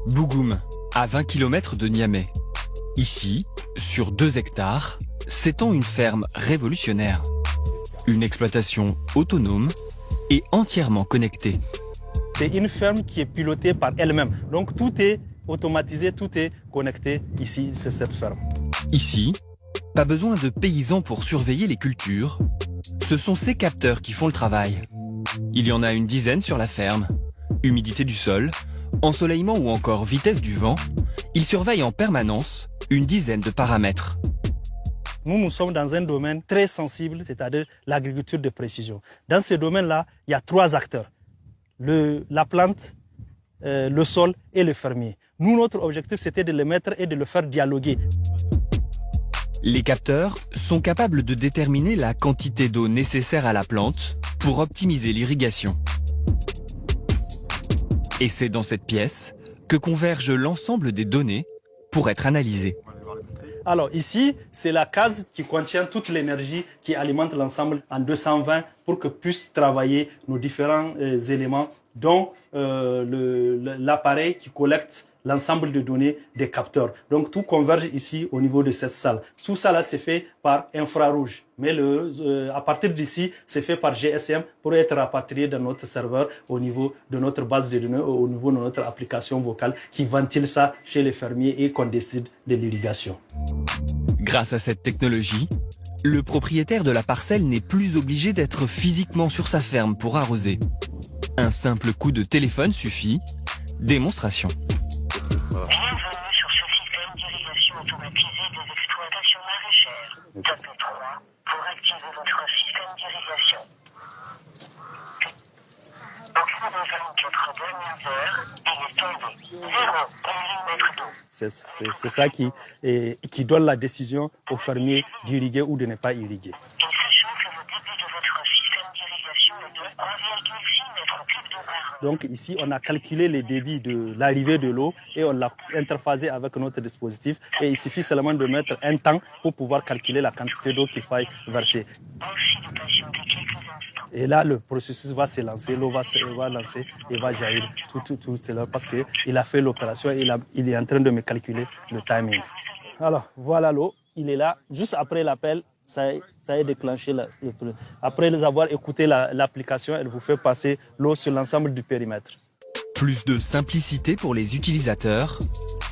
Bougoum, à 20 km de Niamey. Ici, sur 2 hectares, s'étend une ferme révolutionnaire. Une exploitation autonome et entièrement connectée. C'est une ferme qui est pilotée par elle-même. Donc tout est automatisé, tout est connecté ici, sur cette ferme. Ici, pas besoin de paysans pour surveiller les cultures. Ce sont ces capteurs qui font le travail. Il y en a une dizaine sur la ferme. Humidité du sol, ensoleillement ou encore vitesse du vent, ils surveillent en permanence une dizaine de paramètres. Nous sommes dans un domaine très sensible, c'est-à-dire l'agriculture de précision. Dans ce domaine-là, il y a 3 acteurs. La plante, le sol et le fermier. Nous, notre objectif, c'était de les mettre et de le faire dialoguer. Les capteurs sont capables de déterminer la quantité d'eau nécessaire à la plante pour optimiser l'irrigation. Et c'est dans cette pièce que convergent l'ensemble des données pour être analysées. Alors ici, c'est la case qui contient toute l'énergie qui alimente l'ensemble en 220 pour que puissent travailler nos différents éléments, dont l'appareil qui collecte l'ensemble de données des capteurs. Donc tout converge ici au niveau de cette salle. Tout ça là c'est fait par infrarouge. Mais à partir d'ici, c'est fait par GSM pour être rapatrié dans notre serveur au niveau de notre base de données, au niveau de notre application vocale qui ventile ça chez les fermiers et qu'on décide de l'irrigation. Grâce à cette technologie, le propriétaire de la parcelle n'est plus obligé d'être physiquement sur sa ferme pour arroser. Un simple coup de téléphone suffit. Démonstration. Bienvenue sur ce système d'irrigation automatisée des exploitations maraîchères. Tapez 3 pour activer votre système d'irrigation. Au cours des 24 dernières heures, il est tombé 0 mm d'eau. C'est ça qui donne la décision aux fermiers d'irriguer ou de ne pas irriguer. Et sachant que le débit de votre système d'irrigation est de 1,6 m3 par heure. Donc ici, on a calculé les débits de l'arrivée de l'eau et on l'a interphasé avec notre dispositif. Et il suffit seulement de mettre un temps pour pouvoir calculer la quantité d'eau qu'il faille verser. Merci de patienter quelques instants. Et là, le processus va se lancer, l'eau va lancer et va jaillir tout c'est là parce qu'il a fait l'opération et il est en train de me calculer le timing. Alors, voilà l'eau, il est là. Juste après l'appel, ça a déclenché le truc. Après les avoir écouté l'application, elle vous fait passer l'eau sur l'ensemble du périmètre. Plus de simplicité pour les utilisateurs,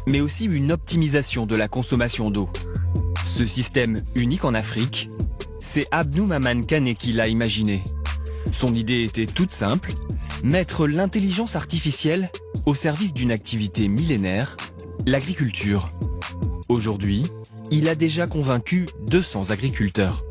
mais aussi une optimisation de la consommation d'eau. Ce système unique en Afrique, c'est Abdou Maman Kane qui l'a imaginé. Son idée était toute simple, mettre l'intelligence artificielle au service d'une activité millénaire, l'agriculture. Aujourd'hui, il a déjà convaincu 200 agriculteurs.